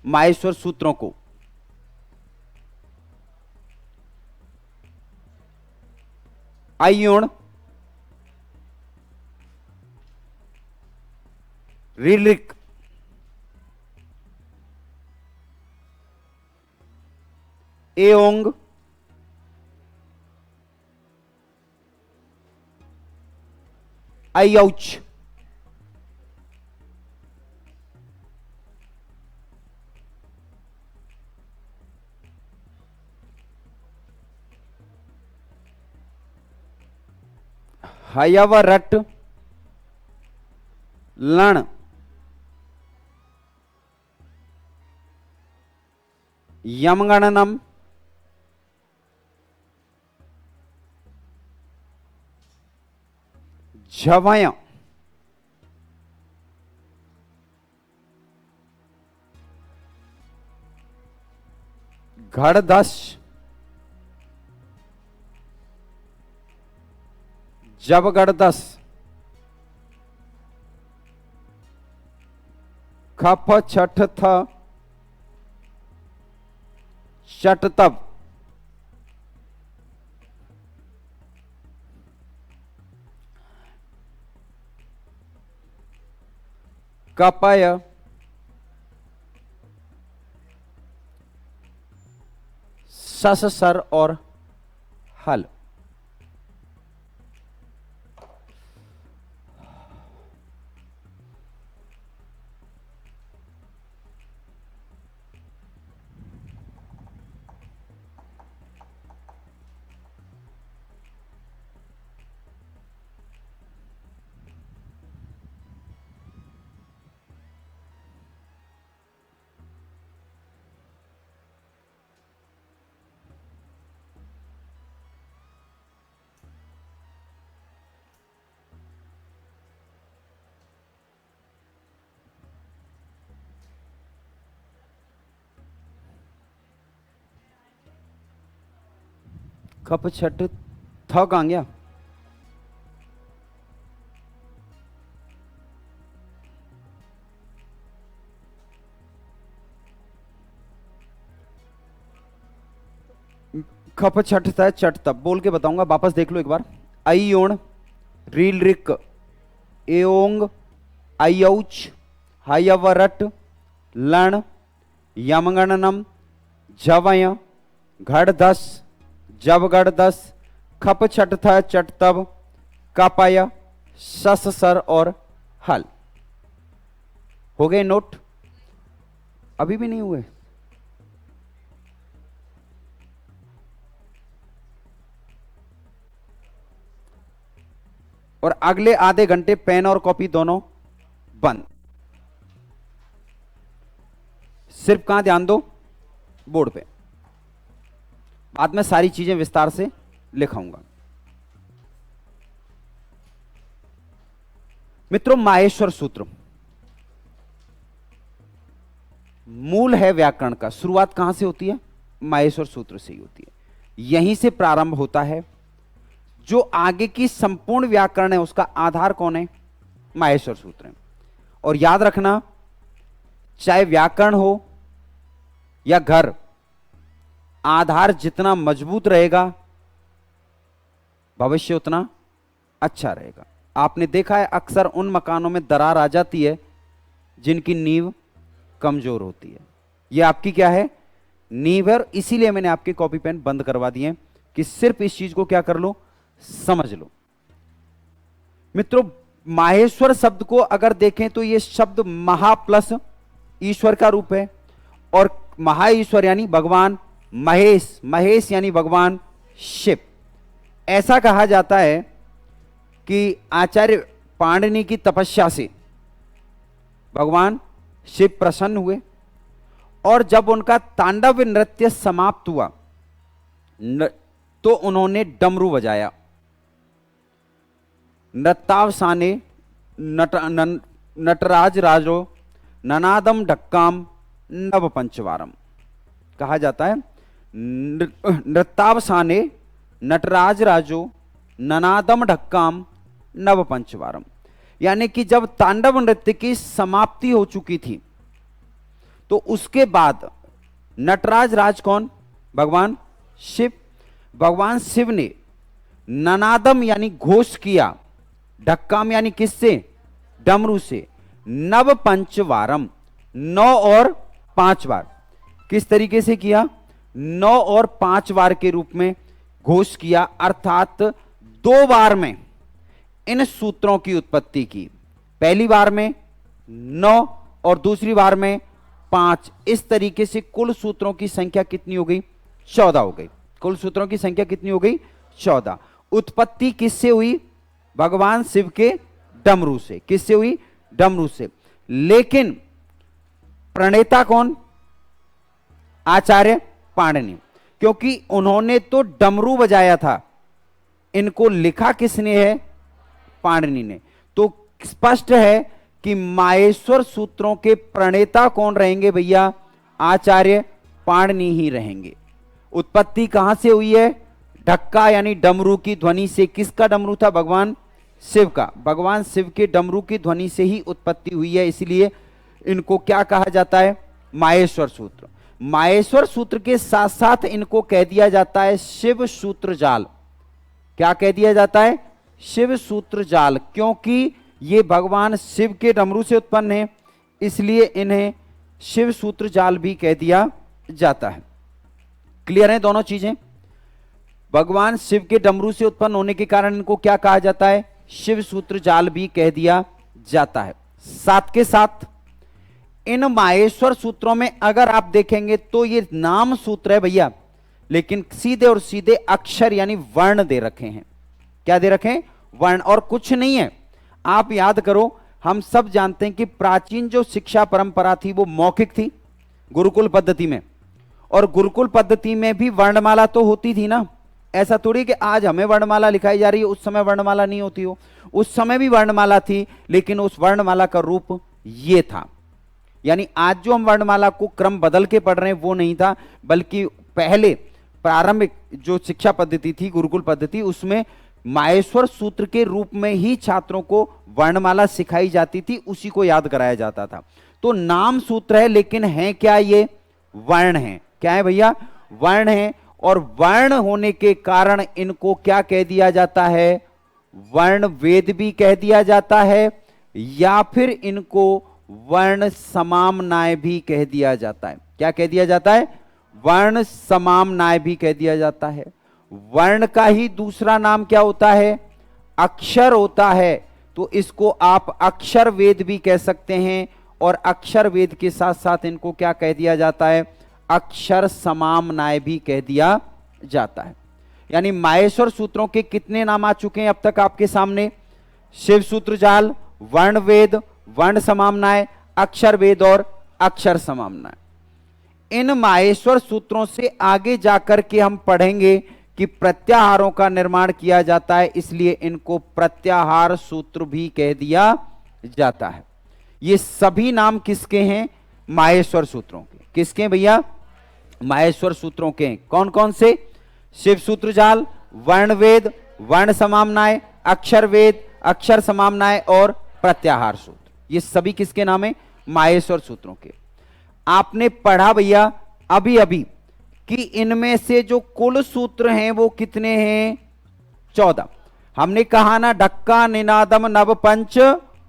माहेश्वर सूत्रों को। आयोण, रीलिक, एओंग, आयौच, हयवरट, लण, यमगणनम, झवय, घड़दस, जबगड़दस, खप छठ थ, चटतब, कपय, सस सर और हल। खप छठ थ कहां गया? खप छठ था चट तब बोल के बताऊंगा, वापस देख लो एक बार। अयोण, रील रिक, एओंग, अयौच, हयवरट, लण, यमगणनम, झवय, घड़दस, जबगड़दस, खप छठ था चट तब, कपय, सस सर और हल। हो गए नोट? अभी भी नहीं हुए? और अगले आधे घंटे पेन और कॉपी दोनों बंद। सिर्फ कहां ध्यान दो? बोर्ड पे। बाद में सारी चीजें विस्तार से लिखाऊंगा। मित्रों, माहेश्वर सूत्र मूल है व्याकरण का। शुरुआत कहां से होती है? माहेश्वर सूत्र से ही होती है। यहीं से प्रारंभ होता है। जो आगे की संपूर्ण व्याकरण है उसका आधार कौन है? माहेश्वर सूत्र है। और याद रखना, चाहे व्याकरण हो या घर, आधार जितना मजबूत रहेगा भविष्य उतना अच्छा रहेगा। आपने देखा है अक्सर उन मकानों में दरार आ जाती है जिनकी नींव कमजोर होती है। यह आपकी क्या है? नींव है। और इसीलिए मैंने आपके कॉपी पेन बंद करवा दिए कि सिर्फ इस चीज को क्या कर लो, समझ लो। मित्रों, माहेश्वर शब्द को अगर देखें तो यह शब्द महा प्लस ईश्वर का रूप है। और महा ईश्वर यानी भगवान महेश, महेश यानी भगवान शिव। ऐसा कहा जाता है कि आचार्य पाणिनि की तपस्या से भगवान शिव प्रसन्न हुए और जब उनका तांडव नृत्य समाप्त हुआ तो उन्होंने डमरू बजाया। नृत्तावसाने नटराज राजो ननादम ढक्काम नव पंचवारम। कहा जाता है नृत्तावसाने नटराज राजो ननादम ढक्काम नव पंचवारम। यानी कि जब तांडव नृत्य की समाप्ति हो चुकी थी तो उसके बाद नटराज राज कौन? भगवान शिव। भगवान शिव ने ननादम यानी घोष किया, ढक्काम यानी किससे? डमरू से। नव पंचवारम, 9 और 5 बार। किस तरीके से किया? 9 और 5 बार के रूप में घोष किया, अर्थात 2 बार में इन सूत्रों की उत्पत्ति की। पहली बार में 9 और दूसरी बार में 5। इस तरीके से कुल सूत्रों की संख्या कितनी हो गई? 14 हो गई। कुल सूत्रों की संख्या कितनी हो गई? 14। उत्पत्ति किससे हुई? भगवान शिव के डमरू से। किससे हुई? डमरू से। लेकिन प्रणेता कौन? आचार्य पाणिनि, क्योंकि उन्होंने तो डमरू बजाया था, इनको लिखा किसने है? पाणिनि ने। तो स्पष्ट है कि माहेश्वर सूत्रों के प्रणेता कौन रहेंगे भैया? आचार्य पाणिनि ही रहेंगे। उत्पत्ति कहां से हुई है? ढक्का यानी डमरू की ध्वनि से। किसका डमरू था? भगवान शिव का। भगवान शिव के डमरू की ध्वनि से ही उत्पत्ति हुई है, इसलिए इनको क्या कहा जाता है? माहेश्वर सूत्र। माहेश्वर सूत्र के साथ साथ इनको कह दिया जाता है शिव सूत्र जाल। क्या कह दिया जाता है? शिव सूत्र जाल, क्योंकि ये भगवान शिव के डमरू से उत्पन्न है, इसलिए इन्हें शिव सूत्र जाल भी कह दिया जाता है। क्लियर है दोनों चीजें? भगवान शिव के डमरू से उत्पन्न होने के कारण इनको क्या कहा जाता है? शिव सूत्र जाल भी कह दिया जाता है। साथ के साथ इन माहेश्वर सूत्रों में अगर आप देखेंगे तो ये नाम सूत्र है भैया, लेकिन सीधे और सीधे अक्षर यानी वर्ण दे रखे हैं। क्या दे रखे हैं? वर्ण, और कुछ नहीं है। आप याद करो, हम सब जानते हैं कि प्राचीन जो शिक्षा परंपरा थी वो मौखिक थी गुरुकुल पद्धति में, और गुरुकुल पद्धति में भी वर्णमाला तो होती थी ना। ऐसा थोड़ी कि आज हमें वर्णमाला लिखाई जा रही है, उस समय वर्णमाला नहीं होती हो। उस समय भी वर्णमाला थी, लेकिन उस वर्णमाला का रूप ये था। यानी आज जो हम वर्णमाला को क्रम बदल के पढ़ रहे हैं वो नहीं था, बल्कि पहले प्रारंभिक जो शिक्षा पद्धति थी गुरुकुल पद्धति, उसमें माहेश्वर सूत्र के रूप में ही छात्रों को वर्णमाला सिखाई जाती थी, उसी को याद कराया जाता था। तो नाम सूत्र है, लेकिन है क्या? ये वर्ण है। क्या है भैया? वर्ण है। और वर्ण होने के कारण इनको क्या कह दिया जाता है? वर्ण वेद भी कह दिया जाता है, या फिर इनको वर्ण समामनाय भी कह दिया जाता है। क्या कह दिया जाता है? वर्ण समामनाय भी कह दिया जाता है। वर्ण का ही दूसरा नाम क्या होता है? अक्षर होता है। तो इसको आप अक्षर वेद भी कह सकते हैं, और अक्षर वेद के साथ साथ इनको क्या कह दिया जाता है? अक्षर समामनाय भी कह दिया जाता है। यानी माहेश्वर सूत्रों के कितने नाम आ चुके हैं अब तक आपके सामने? शिव सूत्र जाल, वर्ण वेद, वर्ण समामनाय, अक्षर वेद और अक्षर समामनाय। इन माहेश्वर सूत्रों से आगे जाकर के हम पढ़ेंगे कि प्रत्याहारों का निर्माण किया जाता है, इसलिए इनको प्रत्याहार सूत्र भी कह दिया जाता है। ये सभी नाम किसके हैं? माहेश्वर सूत्रों के। किसके हैं भैया? माहेश्वर सूत्रों के हैं। कौन कौन से? शिव सूत्र जाल, वर्ण वेद, वर्ण समामनाय, अक्षर वेद, अक्षर समामनाय और प्रत्याहार सूत्र। ये सभी किसके नाम है? माहेश्वर सूत्रों के। आपने पढ़ा भैया अभी अभी कि इनमें से जो कुल सूत्र हैं वो कितने हैं? 14। हमने कहा ना, ढक्का निनादम नव पंच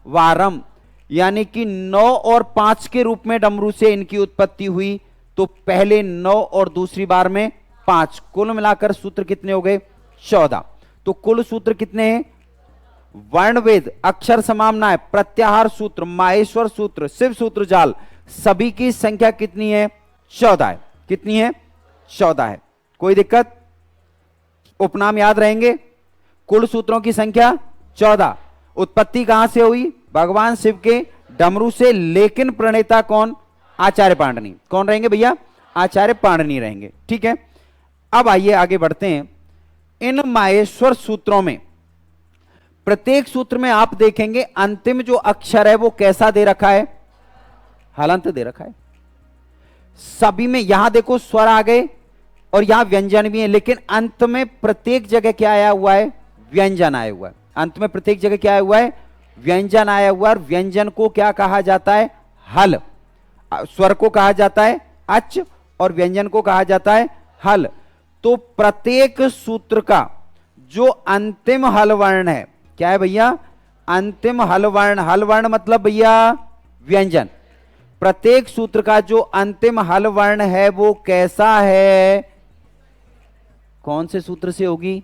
वारम, यानी कि 9 और 5 के रूप में डमरू से इनकी उत्पत्ति हुई। तो पहले 9 और दूसरी बार में 5, कुल मिलाकर सूत्र कितने हो गए? 14। तो कुल सूत्र कितने हैं? वर्णवेद, अक्षर समामनाय, प्रत्याहार सूत्र, माहेश्वर सूत्र, शिव सूत्र जाल, सभी की संख्या कितनी है? 14 है। कितनी है? 14 है। कोई दिक्कत? उपनाम याद रहेंगे? कुल सूत्रों की संख्या 14। उत्पत्ति कहां से हुई? भगवान शिव के डमरू से, लेकिन प्रणेता कौन? आचार्य पाणिनि। कौन रहेंगे भैया? आचार्य पाणिनि रहेंगे। ठीक है, अब आइए आगे बढ़ते हैं। इन माहेश्वर सूत्रों में प्रत्येक सूत्र में आप देखेंगे अंतिम जो अक्षर है वो कैसा दे रखा है? हलंत दे रखा है। सभी में यहां देखो स्वर आ गए और यहां व्यंजन भी है, लेकिन अंत में प्रत्येक जगह क्या आया हुआ है? व्यंजन आया हुआ है। अंत में प्रत्येक जगह क्या आया हुआ है? व्यंजन आया हुआ है। व्यंजन को क्या कहा जाता है? हल। स्वर को कहा जाता है अच और व्यंजन को कहा जाता है हल। तो प्रत्येक सूत्र का जो अंतिम हल वर्ण है, क्या है भैया? अंतिम हल वर्ण। हल वर्ण मतलब भैया व्यंजन। प्रत्येक सूत्र का जो अंतिम हल वर्ण है वो कैसा है? कौन से सूत्र से होगी?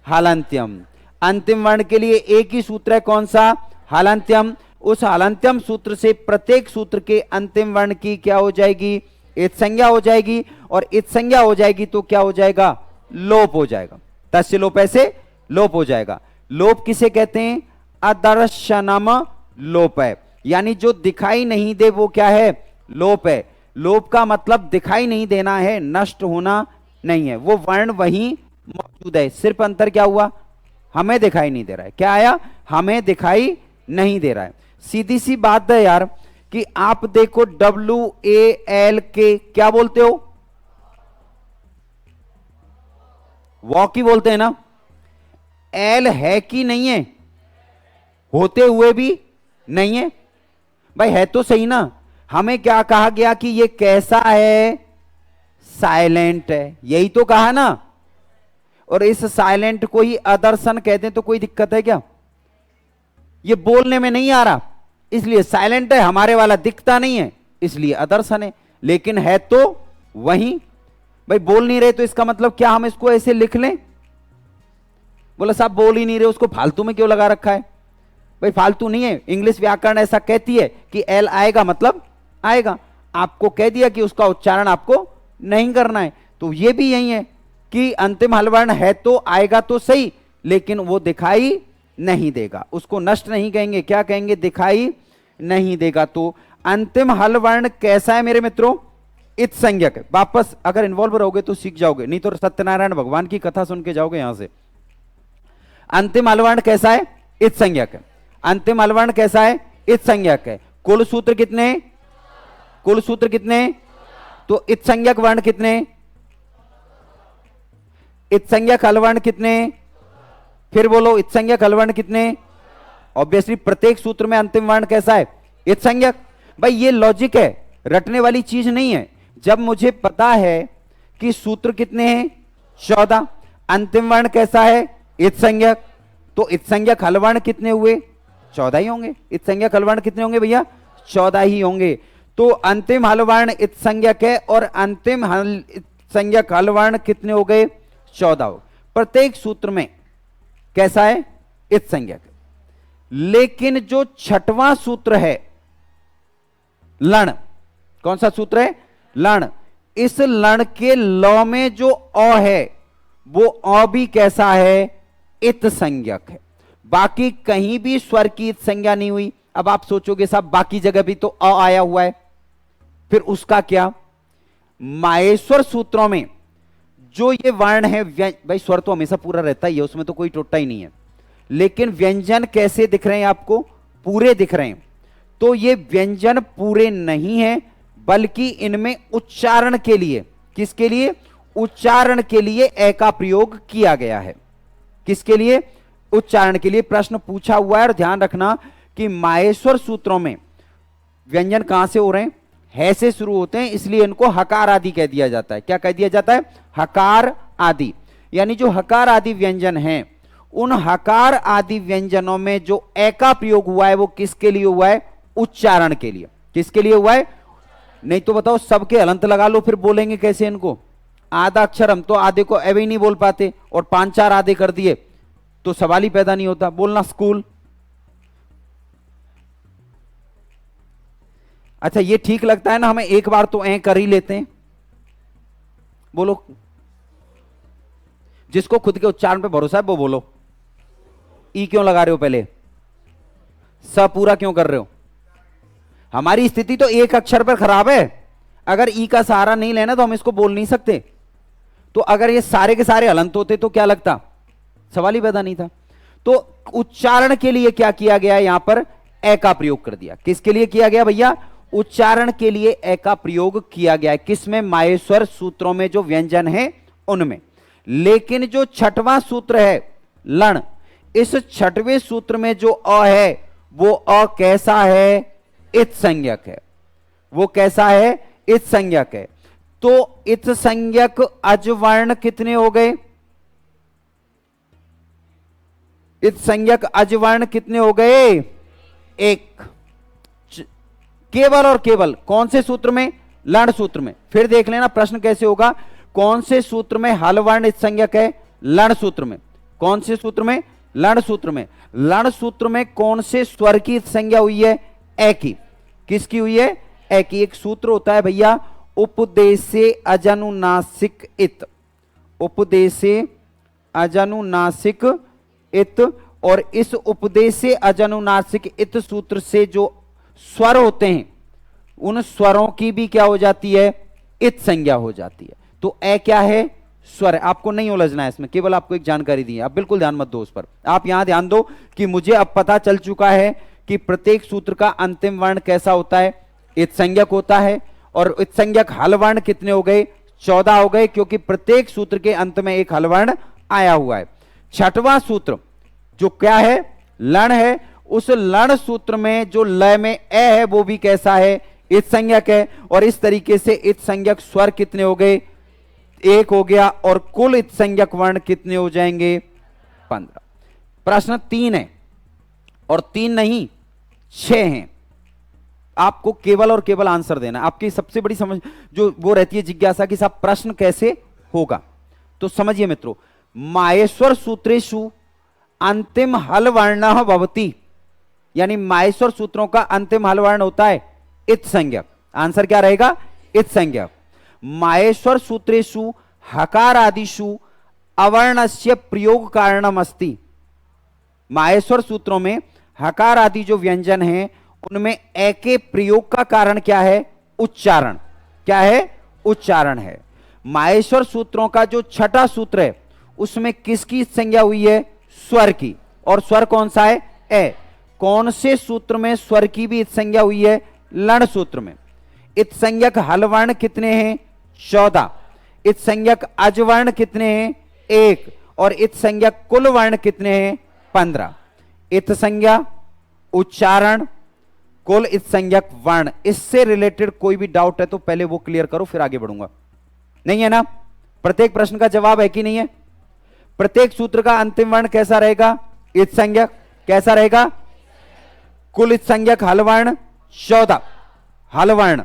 हलंत्यम। अंतिम वर्ण के लिए एक ही सूत्र है, कौन सा? हलंत्यम। उस हलंत्यम सूत्र से प्रत्येक सूत्र के अंतिम वर्ण की क्या हो जाएगी? इत् संज्ञा हो जाएगी। और इत् संज्ञा हो जाएगी तो क्या हो जाएगा? लोप हो जाएगा। तस्य लोप ऐसे लोप हो जाएगा। लोप किसे कहते हैं? अदर्शनम लोप है, यानी जो दिखाई नहीं दे वो क्या है? लोप है। लोप का मतलब दिखाई नहीं देना है, नष्ट होना नहीं है, वो वर्ण वहीं मौजूद है। सिर्फ अंतर क्या हुआ? हमें दिखाई नहीं दे रहा है। क्या आया? हमें दिखाई नहीं दे रहा है। सीधी सी बात है यार कि आप देखो WALK क्या बोलते हो? वॉक ही बोलते हैं ना। एल है कि नहीं है? होते हुए भी नहीं है। भाई है तो सही ना। हमें क्या कहा गया कि ये कैसा है? साइलेंट है, यही तो कहा ना। और इस साइलेंट को ही अदर्शन कहते हैं, तो कोई दिक्कत है क्या? ये बोलने में नहीं आ रहा इसलिए साइलेंट है, हमारे वाला दिखता नहीं है इसलिए अदर्शन है, लेकिन है तो वही। भाई बोल नहीं रहे तो इसका मतलब क्या हम इसको ऐसे लिख लें? बोला साहब बोल ही नहीं रहे, उसको फालतू में क्यों लगा रखा है? भाई फालतू नहीं है, इंग्लिश व्याकरण ऐसा कहती है कि एल आएगा मतलब आएगा। आपको कह दिया कि उसका उच्चारण आपको नहीं करना है, तो ये भी यही है कि अंतिम हल वर्ण है तो आएगा तो सही, लेकिन वो दिखाई नहीं देगा। उसको नष्ट नहीं कहेंगे, क्या कहेंगे? दिखाई नहीं देगा। तो अंतिम हल वर्ण कैसा है मेरे मित्रों? इत संज्ञक है। वापस अगर इन्वॉल्व रहोगे तो सीख जाओगे, नहीं तो सत्यनारायण भगवान की कथा सुन के जाओगे यहां से। अंतिम हल वर्ण कैसा है? इत संज्ञक है। अंतिम हल वर्ण कैसा है? इत संज्ञक है। कुल सूत्र कितने? कुल सूत्र कितने? तो इत संज्ञक वर्ण कितने? इत संज्ञक हल वर्ण कितने? फिर बोलो, इत संज्ञक हल वर्ण कितने? ऑब्वियसली प्रत्येक सूत्र में अंतिम वर्ण कैसा है? इत संज्ञक। भाई ये लॉजिक है, रटने वाली चीज नहीं है। जब मुझे पता है कि सूत्र कितने हैं? 14, अंतिम वर्ण कैसा है? इत संज्ञक, तो इत संज्ञक हल वर्ण कितने हुए? 14 ही होंगे। इत संज्ञक हल वर्ण कितने होंगे भैया? 14 ही होंगे। तो अंतिम हल वर्ण इत संज्ञक है और अंतिम इत संज्ञक हल वर्ण कितने हो गए? 14 हो। प्रत्येक सूत्र में कैसा है? इत संज्ञक। लेकिन जो छठवां सूत्र है लण, कौन सा सूत्र है? लण। इस लण के लौ में जो अ है वो अ भी कैसा है? इत संज्ञक है। बाकी कहीं भी स्वर की इत संज्ञा नहीं हुई। अब आप सोचोगे साहब बाकी जगह भी तो अ आया हुआ है, फिर उसका क्या? माहेश्वर सूत्रों में जो ये वर्ण है, भाई स्वर तो हमेशा पूरा रहता ही है, उसमें तो कोई टोटा ही नहीं है, लेकिन व्यंजन कैसे दिख रहे हैं आपको? पूरे दिख रहे हैं। तो ये व्यंजन पूरे नहीं है, बल्कि इनमें उच्चारण के लिए, किसके लिए? उच्चारण के लिए ए का प्रयोग किया गया है। किसके लिए? उच्चारण के लिए प्रश्न पूछा हुआ है। और ध्यान रखना कि माहेश्वर सूत्रों में व्यंजन कहां से हो रहे हैं? है से शुरू होते हैं, इसलिए इनको हकार आदि कह दिया जाता है। क्या कह दिया जाता है? हकार आदि। यानी जो हकार आदि व्यंजन हैं, उन हकार आदि व्यंजनों में जो ए का प्रयोग हुआ है वो किसके लिए हुआ है? उच्चारण के लिए। किसके लिए हुआ है? नहीं तो बताओ सबके हलंत लगा लो, फिर बोलेंगे कैसे इनको? आधा अक्षर हम तो आधे को एवे ही नहीं बोल पाते, और 5-4 आधे कर दिए तो सवाल ही पैदा नहीं होता। बोलना स्कूल। अच्छा ये ठीक लगता है ना हमें? एक बार तो ऐ कर ही लेते हैं। बोलो, जिसको खुद के उच्चारण पे भरोसा है वो बोलो। ई क्यों लगा रहे हो? पहले स पूरा क्यों कर रहे हो? हमारी स्थिति तो एक अक्षर पर खराब है। अगर ई का सहारा नहीं लेना तो हम इसको बोल नहीं सकते। तो अगर ये सारे के सारे हलंत होते तो क्या लगता? सवाल ही पैदा नहीं था। तो उच्चारण के लिए क्या किया गया? यहां पर ए का प्रयोग कर दिया। किसके लिए किया गया भैया? उच्चारण के लिए ए का प्रयोग किया गया है। किसमें? माहेश्वर सूत्रों में जो व्यंजन है उनमें। लेकिन जो छठवां सूत्र है लण, इस छठवें सूत्र में जो अ है वो अ कैसा है? इत संज्ञक है। वो कैसा है? इत संज्ञक है। तो इत संज्ञक अजवर्ण कितने हो गए? इत संज्ञक अजवर्ण कितने हो गए? एक। केवल और केवल कौन से सूत्र में? लण सूत्र में। फिर देख लेना प्रश्न कैसे होगा। कौन से सूत्र में हल वर्ण इत संज्ञक है? लण सूत्र में। कौन से सूत्र में? लण सूत्र में। लण सूत्र में कौन से स्वर की इत संज्ञा हुई है? ए की। किसकी हुई है? ए की। एक सूत्र होता है भैया, उपदेशे अजनुनासिक इत। उपदेशे अजनुनासिक इत। और इस उपदेशे अजनुनासिक इत सूत्र से जो स्वर होते हैं उन स्वरों की भी क्या हो जाती है? इत संज्ञा हो जाती है। तो ए क्या है? स्वर है। आपको नहीं उलझना है इसमें, केवल आपको एक जानकारी दी है, आप बिल्कुल ध्यान मत दो उस पर। आप यहां ध्यान दो कि मुझे अब पता चल चुका है कि प्रत्येक सूत्र का अंतिम वर्ण कैसा होता है? इत संज्ञक होता है। और इत संज्ञक हल वर्ण कितने हो गए? 14 हो गए, क्योंकि प्रत्येक सूत्र के अंत में एक हल वर्ण आया हुआ है। छठवां सूत्र जो क्या है? लण है। उस लण सूत्र में जो लय में ए है वो भी कैसा है? इत संज्ञक है। और इस तरीके से इत संज्ञक स्वर कितने हो गए? एक हो गया। और कुल इत संज्ञक वर्ण कितने हो जाएंगे? 15। प्रश्न 3 है, और 3 नहीं 6 हैं। आपको केवल और केवल आंसर देना। आपकी सबसे बड़ी समझ जो वो रहती है जिज्ञासा कि साहब प्रश्न कैसे होगा। तो समझिए मित्रों, माहेश्वर सूत्रेषु अंतिम हल वर्ण भवति, यानी माहेश्वर सूत्रों का अंतिम हल वर्ण होता है इत संज्ञक। आंसर क्या रहेगा? इत संज्ञक। माहेश्वर सूत्रेषु हकार आदिषु अवर्णस्य प्रयोग कारणम अस्ति। माहेश्वर सूत्रों में हकार आदि जो व्यंजन हैं उनमें ए के प्रयोग का कारण क्या है? उच्चारण। क्या है? उच्चारण है। माहेश्वर सूत्रों का जो छठा सूत्र है उसमें किसकी संज्ञा हुई है? स्वर की। और स्वर कौन सा है? ए। कौन से सूत्र में स्वर की भी इत संज्ञा हुई है? लण सूत्र में। इत संज्ञक हल वर्ण कितने हैं? 14। इत संज्ञक अजवर्ण कितने हैं? 1। और इत संज्ञक कुल वर्ण कितने हैं? 15। इत संज्ञा, उच्चारण, कुल इत संज्ञक वर्ण। इससे रिलेटेड कोई भी डाउट है तो पहले वो क्लियर करो, फिर आगे बढ़ूंगा। नहीं है ना? प्रत्येक प्रश्न का जवाब है कि नहीं है? प्रत्येक सूत्र का अंतिम वर्ण कैसा रहेगा? इत संज्ञक। कैसा रहेगा? कुल इत संज्ञक हल वर्ण 14। हल वर्ण,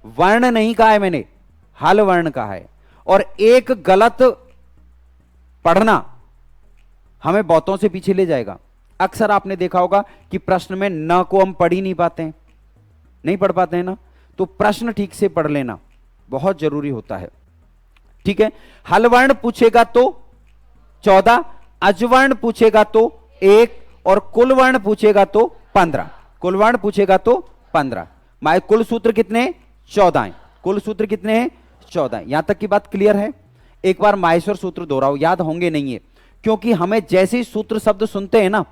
वर्ण नहीं कहा है मैंने, हल वर्ण कहा है। और एक गलत पढ़ना हमें बहुतों से पीछे ले जाएगा। अक्सर आपने देखा होगा कि प्रश्न में न को हम पढ़ ही नहीं पाते हैं, नहीं पढ़ पाते हैं ना। तो प्रश्न ठीक से पढ़ लेना बहुत जरूरी होता है। ठीक है? हल वर्ण पूछेगा तो 14, अजवर्ण पूछेगा तो 1, और कुल वर्ण पूछेगा तो 15। कुल वर्ण पूछेगा तो 15। माए कुल सूत्र कितने? 14 हैं। कुल सूत्र कितने हैं? 14। यहां तक की बात क्लियर है? एक बार माहेश्वर सूत्र दोहराओ, याद होंगे नहीं है, क्योंकि हमें जैसे ही सूत्र शब्द सुनते हैं ना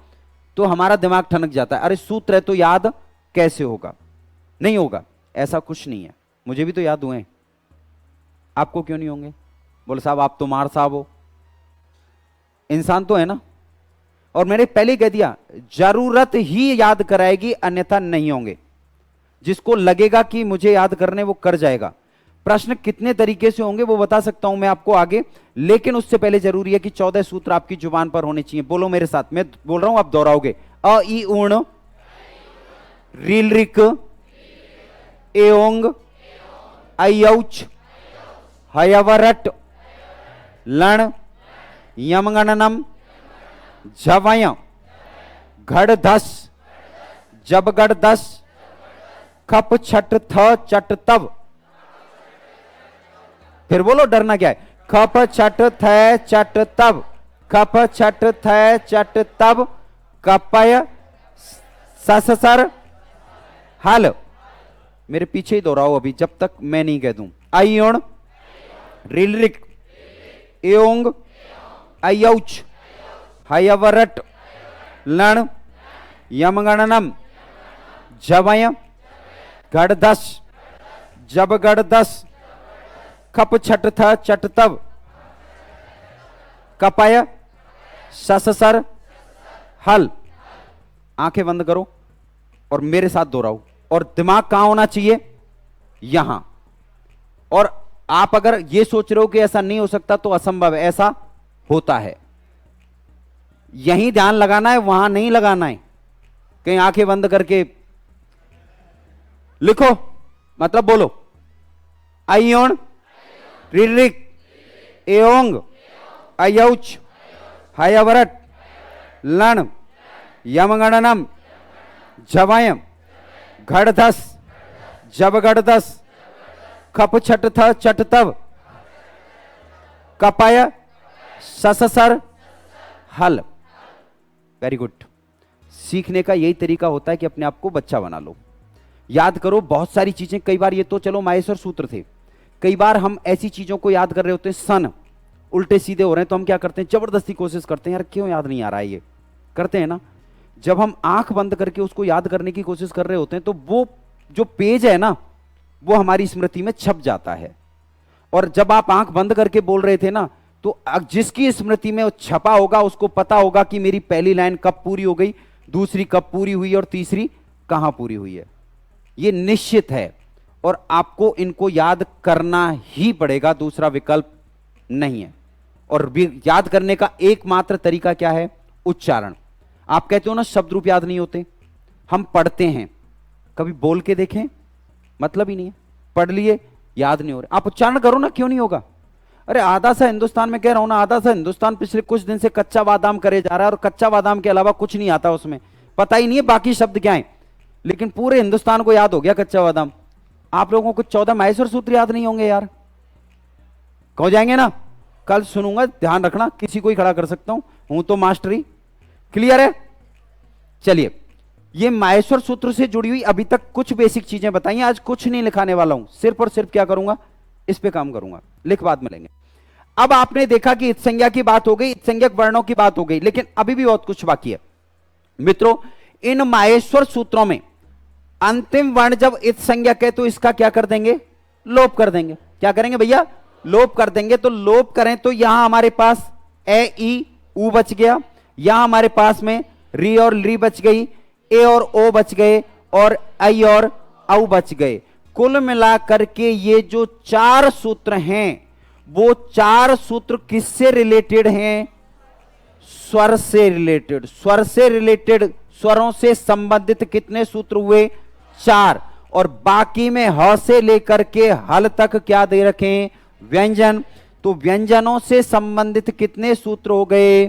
तो हमारा दिमाग ठनक जाता है। अरे सूत्र है तो याद कैसे होगा? नहीं होगा, ऐसा कुछ नहीं है। मुझे भी तो याद हुए, आपको क्यों नहीं होंगे? बोले साहब आप तो मार साहब हो, इंसान तो है ना। और मैंने पहले कह दिया, जरूरत ही याद कराएगी, अन्यथा नहीं होंगे। जिसको लगेगा कि मुझे याद करने वो कर जाएगा। प्रश्न कितने तरीके से होंगे वो बता सकता हूं मैं आपको आगे, लेकिन उससे पहले जरूरी है कि 14 सूत्र आपकी जुबान पर होने चाहिए। बोलो मेरे साथ, मैं बोल रहा हूं आप दोहराओगे। अ ई उण, रील रिक, एओंग, अयौच, हयवरट, लण, यमगणनम, झवय, घड़धस, जबगड़दस, खप छट थ चट तब। फिर बोलो, डरना क्या है? खप छट थ चट तब, खप छट थ चट तब, कपय सससर हल। मेरे पीछे ही दोहराओ अभी जब तक मैं नहीं कह दूं। अयोण, रिलरिक, एओंग, अयौच, हयवरट, लण, यमगणनम, झवय, गड़दस, जबगड़दस, खप छट थ चट तब, कपय सससर हल। आंखें बंद करो और मेरे साथ दोहराओ। और दिमाग कहां होना चाहिए? यहां। और आप अगर ये सोच रहे हो कि ऐसा नहीं हो सकता तो असंभव है, ऐसा होता है। यहीं ध्यान लगाना है, वहां नहीं लगाना है। कहीं आंखें बंद करके लिखो, मतलब बोलो। अयोण, रिरिक, एओंग, अयौच, हयवरट, लण, यमगणनम, झवयम, घड़धस, जबगढ़दस, खप छट थ चट तव, कपय, सससर, हल। Very good. सीखने का यही तरीका होता है कि अपने आप को बच्चा बना लो। याद करो बहुत सारी चीजें। कई बार ये तो चलो माहेश्वर सूत्र थे, कई बार हम ऐसी चीजों को याद कर रहे होते हैं, सन उल्टे सीधे हो रहे हैं, तो हम क्या करते हैं, जबरदस्ती कोशिश करते हैं, यार क्यों याद नहीं आ रहा है, ये करते हैं ना। जब हम आंख बंद करके उसको याद करने की कोशिश कर रहे होते हैं तो वो जो पेज है ना, वो हमारी स्मृति में छप जाता है। और जब आप आंख बंद करके बोल रहे थे ना, तो जिसकी स्मृति में छपा होगा उसको पता होगा कि मेरी पहली लाइन कब पूरी हो गई, दूसरी कब पूरी हुई और तीसरी कहां पूरी हुई है। ये निश्चित है और आपको इनको याद करना ही पड़ेगा, दूसरा विकल्प नहीं है। और याद करने का एकमात्र तरीका क्या है, उच्चारण। आप कहते हो ना शब्द रूप याद नहीं होते, हम पढ़ते हैं, कभी बोल के देखें, मतलब ही नहीं है, पढ़ लिए याद नहीं हो रहा। आप उच्चारण करो ना, क्यों नहीं होगा। अरे आधा सा हिंदुस्तान में कह रहा हूं ना, आधा सा हिंदुस्तान पिछले कुछ दिन से कच्चा बादाम करे जा रहा है और कच्चा बादाम के अलावा कुछ नहीं आता उसमें, पता ही नहीं है बाकी शब्द क्या है, लेकिन पूरे हिंदुस्तान को याद हो गया कच्चा बादाम। आप लोगों को 14 माहेश्वर सूत्र याद नहीं होंगे यार, कहो जाएंगे ना, कल सुनूंगा, ध्यान रखना, किसी को ही खड़ा कर सकता हूं तो मास्टरी। क्लियर है। चलिए, ये माहेश्वर सूत्र से जुड़ी हुई अभी तक कुछ बेसिक चीजें बताइए। आज कुछ नहीं लिखाने वाला हूं, सिर्फ और सिर्फ क्या करूंगा, इस पे काम करूंगा, लिख बाद में लेंगे। अब आपने देखा कि इत संज्ञा की बात हो गई, इत संज्ञक वर्णों की बात हो गई, लेकिन अभी भी बहुत कुछ बाकी है मित्रों। इन माहेश्वर सूत्रों में अंतिम वर्ण जब इत संज्ञक है तो इसका क्या कर देंगे, लोप कर देंगे। क्या करेंगे भैया, लोप कर देंगे। तो लोप करें तो यहां हमारे पास ए ई ऊ बच गया, यहां हमारे पास में री और ली बच गई, ए और ओ बच गए और आई और औ बच गए। कुल मिलाकर के ये जो 4 सूत्र हैं, वो 4 सूत्र किससे रिलेटेड हैं, स्वर से रिलेटेड। स्वर से रिलेटेड, स्वरों से संबंधित कितने सूत्र हुए, 4। और बाकी में ह से लेकर के हल तक क्या दे रखे, व्यंजन। तो व्यंजनों से संबंधित कितने सूत्र हो गए,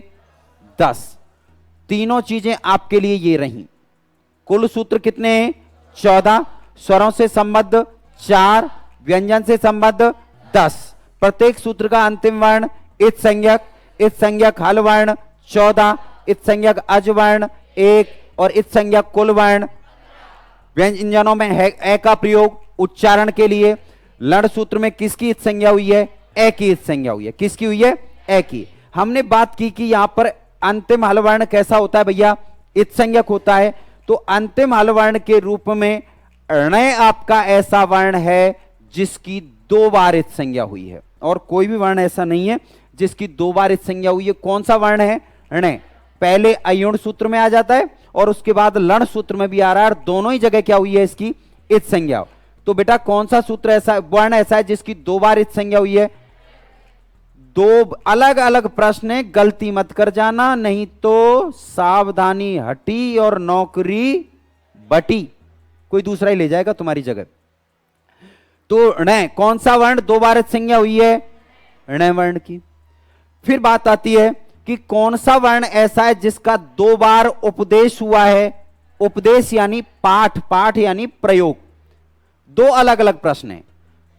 10। तीनों चीजें आपके लिए ये रही। कुल सूत्र कितने हैं, 14। स्वरों से संबद्ध 4, व्यंजन से संबद्ध 10। प्रत्येक सूत्र का अंतिम वर्ण इत संज्ञक, इत संज्ञक हल वर्ण 14, इत संज्ञक अज वर्ण 1 और इत संज्ञक कुल वर्ण। व्यंजनों में है ए का प्रयोग उच्चारण के लिए। लड़ सूत्र में किसकी इत संज्ञा हुई है, ए की इत संज्ञा हुई है। किसकी हुई है, ए की। हमने बात की कि यहां पर अंतिम हल वर्ण कैसा होता है भैया, इत संज्ञक होता है। तो अंतिम हल वर्ण के रूप में णय आपका ऐसा वर्ण है जिसकी 2 बार इत संज्ञा हुई है, और कोई भी वर्ण ऐसा नहीं है जिसकी 2 बार इत संज्ञा हुई है। कौन सा वर्ण है, णय। पहले अयुण सूत्र में आ जाता है और उसके बाद लण सूत्र में भी आ रहा है, और दोनों ही जगह क्या हुई है इसकी इत संज्ञा। तो बेटा कौन सा सूत्र ऐसा, वर्ण ऐसा है जिसकी 2 बार इत संज्ञा हुई है। 2 अलग अलग प्रश्न है, गलती मत कर जाना, नहीं तो सावधानी हटी और नौकरी बटी, कोई दूसरा ही ले जाएगा तुम्हारी जगह। तो ण कौन सा वर्ण 2 बार इत संज्ञा हुई है, ण वर्ण की। फिर बात आती है कि कौन सा वर्ण ऐसा है जिसका 2 बार उपदेश हुआ है। उपदेश यानी पाठ, पाठ यानी प्रयोग। 2 अलग अलग प्रश्न है,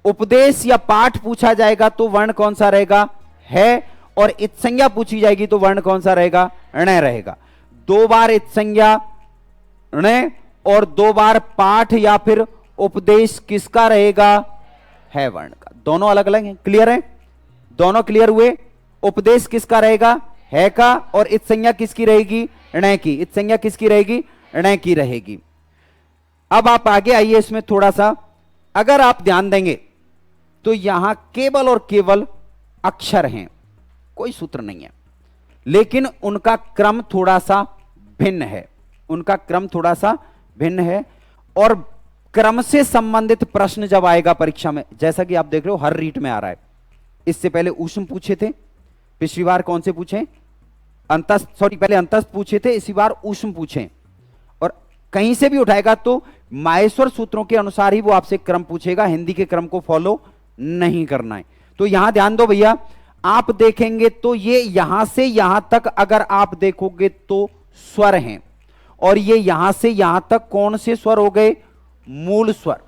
उपदेश या पाठ पूछा जाएगा तो वर्ण कौन सा रहेगा, है, और इत संज्ञा पूछी जाएगी तो वर्ण कौन सा रहेगा, ण रहेगा। 2 बार इत संज्ञा ण और 2 बार पाठ या फिर उपदेश किसका रहेगा, है वर्ण का। दोनों अलग अलग हैं, क्लियर है, दोनों क्लियर हुए। उपदेश किसका रहेगा, है का, और इत संज्ञा किसकी रहेगी, ण की। इत संज्ञा किसकी रहेगी, ण की रहेगी। अब आप आगे आइए, इसमें थोड़ा सा अगर आप ध्यान देंगे तो यहां केवल और केवल अक्षर हैं, कोई सूत्र नहीं है, लेकिन उनका क्रम थोड़ा सा भिन्न है, उनका क्रम थोड़ा सा भिन्न है। और क्रम से संबंधित प्रश्न जब आएगा परीक्षा में, जैसा कि आप देख रहे हो हर रीट में आ रहा है। इससे पहले ऊष्म पूछे थे, पिछली बार कौन से पूछे, अंतस्थ, सॉरी पहले अंतस्थ पूछे थे, इसी बार ऊष्म पूछे। और कहीं से भी उठाएगा तो माहेश्वर सूत्रों के अनुसार ही वो आपसे क्रम पूछेगा, हिंदी के क्रम को फॉलो नहीं करना है। तो यहां ध्यान दो भैया, आप देखेंगे तो ये यहां से यहां तक अगर आप देखोगे तो स्वर हैं, और ये यहां से यहां तक कौन से स्वर हो गए, मूल स्वर।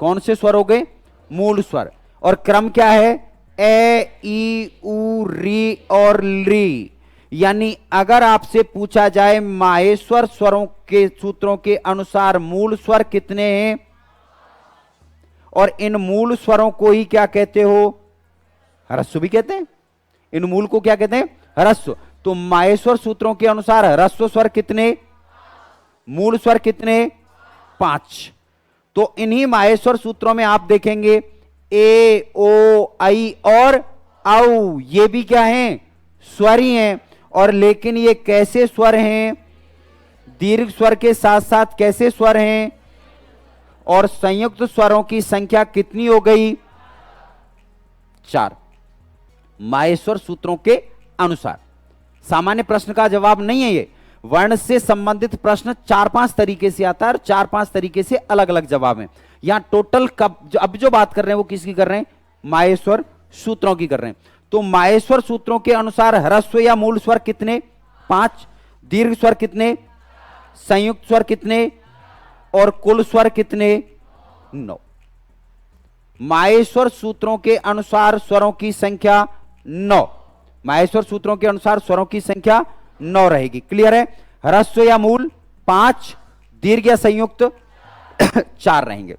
कौन से स्वर हो गए, मूल स्वर। और क्रम क्या है, ए ई उ री और ली। यानी अगर आपसे पूछा जाए माहेश्वर स्वरों के सूत्रों के अनुसार मूल स्वर कितने हैं, और इन मूल स्वरों को ही क्या कहते हो, ह्रस्व भी कहते हैं। इन मूल को क्या कहते हैं, ह्रस्व। तो माहेश्वर सूत्रों के अनुसार ह्रस्व स्वर कितने, मूल स्वर कितने, 5। तो इन्हीं माहेश्वर सूत्रों में आप देखेंगे ए ओ आई और औ, ये भी क्या हैं, स्वर ही हैं। और लेकिन ये कैसे स्वर हैं, दीर्घ स्वर के साथ साथ कैसे स्वर हैं, और संयुक्त स्वरों की संख्या कितनी हो गई, 4। माहेश्वर सूत्रों के अनुसार। सामान्य प्रश्न का जवाब नहीं है ये, वर्ण से संबंधित प्रश्न 4-5 तरीके से आता है, और 4-5 तरीके से अलग अलग जवाब हैं। यहां टोटल अब जो बात कर रहे हैं वो किसकी कर रहे हैं, माहेश्वर सूत्रों की कर रहे हैं। तो माहेश्वर सूत्रों के अनुसार ह्रस्व या मूल स्वर कितने, 5, दीर्घ स्वर कितने, संयुक्त स्वर कितने, और कुल स्वर कितने, 9। माहेश्वर सूत्रों के अनुसार स्वरों की संख्या 9। माहेश्वर सूत्रों के अनुसार स्वरों की संख्या 9 रहेगी। क्लियर है, ह्रस्व या मूल 5, दीर्घ या संयुक्त 4 रहेंगे।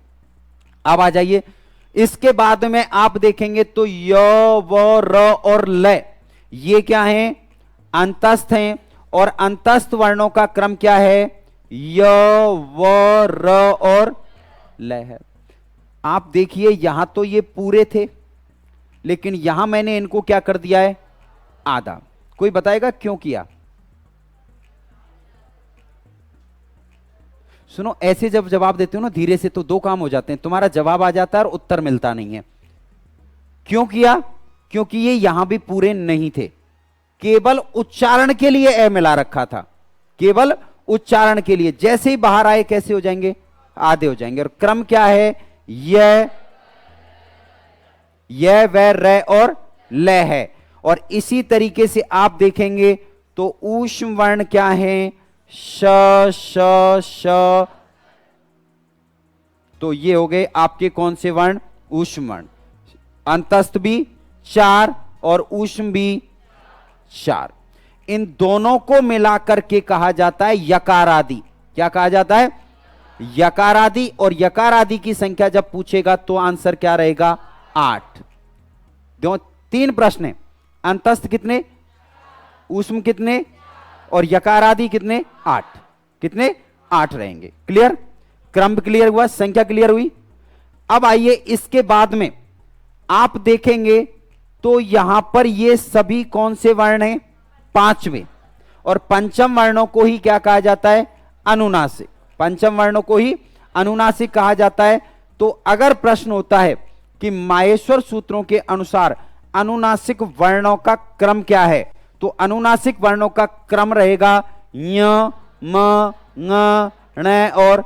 अब आ जाइए, इसके बाद में आप देखेंगे तो य व र और ल, ये क्या हैं, अंतस्थ हैं। और अंतस्थ वर्णों का क्रम क्या है, य व र और ल है। आप देखिए यहां तो ये पूरे थे, लेकिन यहां मैंने इनको क्या कर दिया है, आधा। कोई बताएगा क्यों किया। सुनो, ऐसे जब जवाब देते हो ना धीरे से, तो 2 काम हो जाते हैं, तुम्हारा जवाब आ जाता है और उत्तर मिलता नहीं है। क्यों किया, क्योंकि ये यहां भी पूरे नहीं थे, केवल उच्चारण के लिए ए मिला रखा था, केवल उच्चारण के लिए। जैसे ही बाहर आए कैसे हो जाएंगे, आधे हो जाएंगे। और क्रम क्या है, य व र और ल है। और इसी तरीके से आप देखेंगे तो ऊष्म वर्ण क्या है, श श श। तो ये हो गए आपके कौन से वर्ण, ऊष्म वर्ण। अंतस्थ भी 4 और ऊष्म भी 4। इन दोनों को मिलाकर के कहा जाता है यकारादि। क्या कहा जाता है, यकारादि। और यकारादि की संख्या जब पूछेगा तो आंसर क्या रहेगा, 8। 3 प्रश्न है, अंतस्थ कितने, ऊष्म कितने, और यकारादि कितने, 8। कितने, 8 रहेंगे। क्लियर, क्रम क्लियर हुआ, संख्या क्लियर हुई। अब आइए इसके बाद में आप देखेंगे तो यहां पर ये सभी कौन से वर्ण हैं, 5वें। और पंचम वर्णों को ही क्या कहा जाता है, अनुनासिक। पंचम वर्णों को ही अनुनासिक कहा जाता है। तो अगर प्रश्न होता है कि माहेश्वर सूत्रों के अनुसार अनुनासिक वर्णों का क्रम क्या है, तो अनुनासिक वर्णों का क्रम रहेगा य म ङ ण और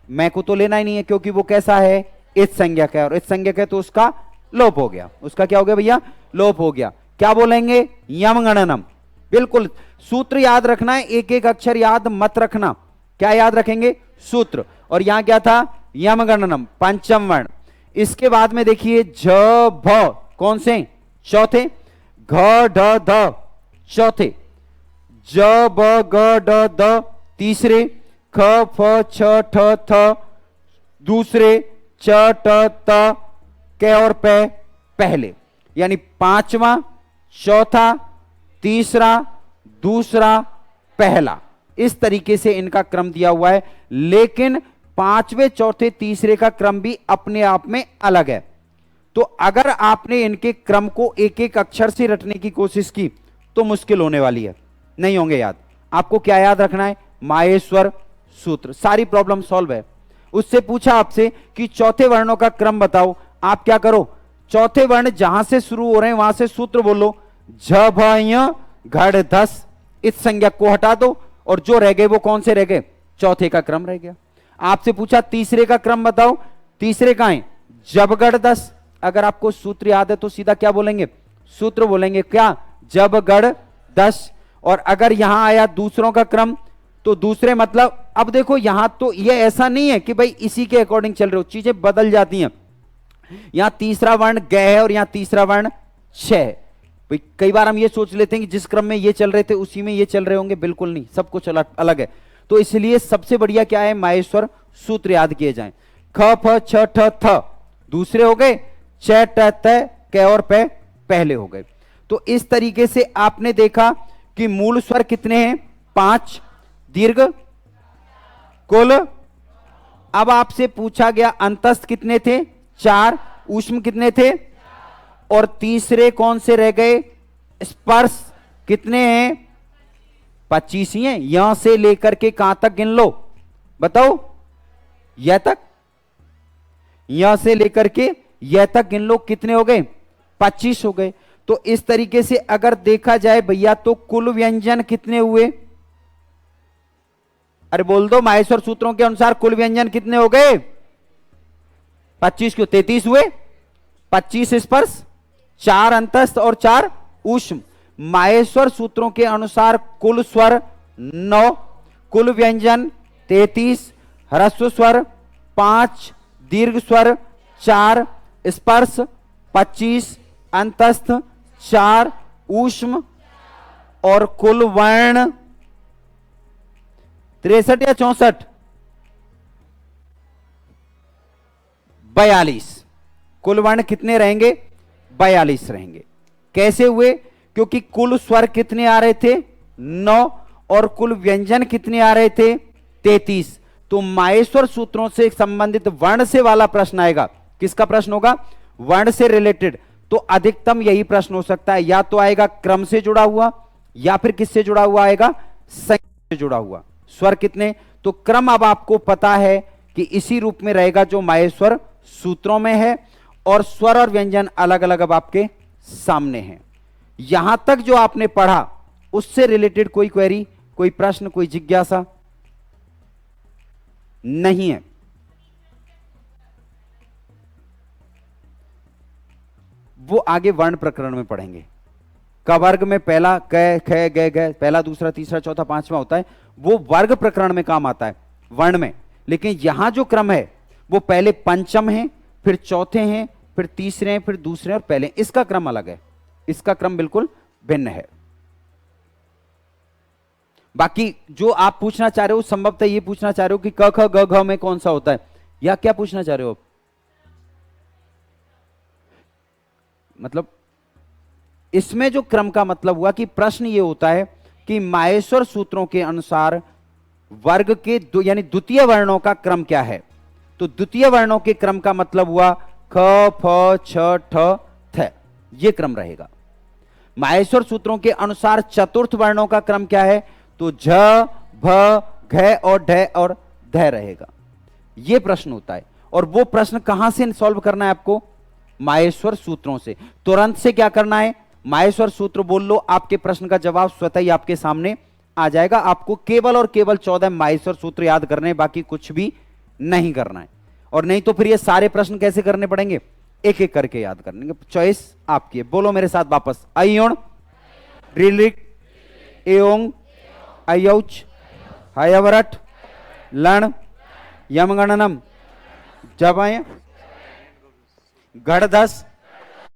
मैं को तो लेना ही नहीं है, क्योंकि वो कैसा है, इस संज्ञक है। और इस संज्ञक है तो उसका लोप हो गया। उसका क्या हो गया भैया, लोप हो गया। क्या बोलेंगे, यम गणनम। बिल्कुल, सूत्र याद रखना है, एक एक अक्षर याद मत रखना। क्या याद रखेंगे, सूत्र। और यहां क्या था, यम गणनम, पंचम वर्ण। इसके बाद में देखिए झ भ, कौन से, चौथे। घ ढ ध, चौथे। ज ब ग ड द, तीसरे। ख फ छ ठ थ, दूसरे। च ट त क और प, पहले। यानी 5वां, चौथा, तीसरा, दूसरा, पहला। इस तरीके से इनका क्रम दिया हुआ है। लेकिन 5वें, चौथे, तीसरे का क्रम भी अपने आप में अलग है। तो अगर आपने इनके क्रम को एक एक अक्षर से रटने की कोशिश की तो मुश्किल होने वाली है, नहीं होंगे याद। आपको क्या याद रखना है, माहेश्वर सूत्र। सारी प्रॉब्लम सॉल्व है। उससे पूछा आपसे कि चौथे वर्णों का क्रम बताओ, आप क्या करो, चौथे वर्ण जहां से शुरू हो रहे हैं वहां से सूत्र बोलो, झ भ य घड़ धस, इस संज्ञा को हटा दो और जो रह गए वो कौन से रह गए, चौथे का क्रम रह गया। आपसे पूछा तीसरे का क्रम बताओ, तीसरे का है जब गढ़ दस, अगर आपको सूत्र याद है तो सीधा क्या बोलेंगे, सूत्र बोलेंगे, क्या, जब गढ़ दस। और अगर यहां आया दूसरों का क्रम तो दूसरे मतलब, अब देखो यहां तो ये ऐसा नहीं है कि भाई इसी के अकॉर्डिंग चल रहे हो, चीजें बदल जाती हैं। यहां तीसरा वर्ण ग है और यहां तीसरा वर्ण छ है। भाई कई बार हम ये सोच लेते हैं कि जिस क्रम में ये चल रहे थे उसी में ये चल रहे होंगे, बिल्कुल नहीं, सब कुछ अलग है। तो इसलिए सबसे बढ़िया क्या है, माहेश्वर सूत्र याद किए जाएं। ख फ छ ठ थ दूसरे हो गए, च ट त क और प पहले हो गए। तो इस तरीके से आपने देखा कि मूल स्वर कितने हैं, 5, दीर्घ कुल, अब आपसे पूछा गया अंतस्थ कितने थे, 4, ऊष्म कितने थे, और तीसरे कौन से रह गए, स्पर्श कितने हैं, 25 ही हैं। यहां से लेकर के कहां तक गिन लो, बताओ, यह तक, यहां से लेकर के यह तक गिन लो, कितने हो गए, 25 हो गए। तो इस तरीके से अगर देखा जाए भैया तो कुल व्यंजन कितने हुए, अरे बोल दो, माहेश्वर सूत्रों के अनुसार कुल व्यंजन कितने हो गए, 25 क्यों, 33 हुए, 25 स्पर्श, 4 अंतस्थ और 4 ऊष्म। माहेश्वर सूत्रों के अनुसार कुल स्वर 9, कुल व्यंजन 33, ह्रस्व स्वर 5, दीर्घ स्वर 4, स्पर्श 25, अंतस्थ 4, ऊष्म, और कुल वर्ण 63 या 64, 42। कुल वर्ण कितने रहेंगे, 42 रहेंगे। कैसे हुए, क्योंकि कुल स्वर कितने आ रहे थे, 9, और कुल व्यंजन कितने आ रहे थे, 33। तो माहेश्वर सूत्रों से संबंधित वर्ण से वाला प्रश्न आएगा, किसका प्रश्न होगा, वर्ण से रिलेटेड। तो अधिकतम यही प्रश्न हो सकता है, या तो आएगा क्रम से जुड़ा हुआ, या फिर किससे जुड़ा हुआ आएगा, संख्या से जुड़ा हुआ। स्वर कितने, तो क्रम अब आपको पता है कि इसी रूप में रहेगा जो माहेश्वर सूत्रों में है, और स्वर और व्यंजन अलग अलग अब आपके सामने हैं। यहां तक जो आपने पढ़ा उससे रिलेटेड कोई क्वेरी, कोई प्रश्न, कोई जिज्ञासा नहीं है। वो आगे वर्ण प्रकरण में पढ़ेंगे। क वर्ग में पहला क ख ग घ, पहला दूसरा तीसरा चौथा पांचवा होता है, वो वर्ग प्रकरण में काम आता है वर्ण में। लेकिन यहां जो क्रम है वो पहले पंचम है, फिर चौथे हैं, फिर तीसरे हैं, फिर दूसरे और पहले, इसका क्रम अलग है, इसका क्रम बिल्कुल भिन्न है। बाकी जो आप पूछना चाह रहे हो संभवतः ये पूछना चाह रहे हो कि क ख ग घ में कौन सा होता है, या क्या पूछना चाह रहे हो आप? मतलब इसमें जो क्रम का मतलब हुआ कि प्रश्न ये होता है कि माहेश्वर सूत्रों के अनुसार वर्ग के यानी द्वितीय वर्णों का क्रम क्या है। तो द्वितीय वर्णों के क्रम का मतलब हुआ ख फ छ ठ थ, ये क्रम रहेगा। माहेश्वर सूत्रों के अनुसार चतुर्थ वर्णों का क्रम क्या है, तो झ भ घ और ढ और ध रहेगा। ये प्रश्न होता है, और वो प्रश्न कहां से सॉल्व करना है आपको, माहेश्वर सूत्रों से। तुरंत से क्या करना है, माहेश्वर सूत्र बोल लो, आपके प्रश्न का जवाब स्वतः ही आपके सामने आ जाएगा। आपको केवल और केवल 14 माहेश्वर सूत्र याद करने हैं, बाकी कुछ भी नहीं करना है। और नहीं तो फिर ये सारे प्रश्न कैसे करने पड़ेंगे, एक एक करके याद करने, चॉइस आपकी है। बोलो मेरे साथ वापस, अयोण, ऋलिक, एओंग, अयौच, हयवरट, लण, यमगणनम, जबय, गढ़धस,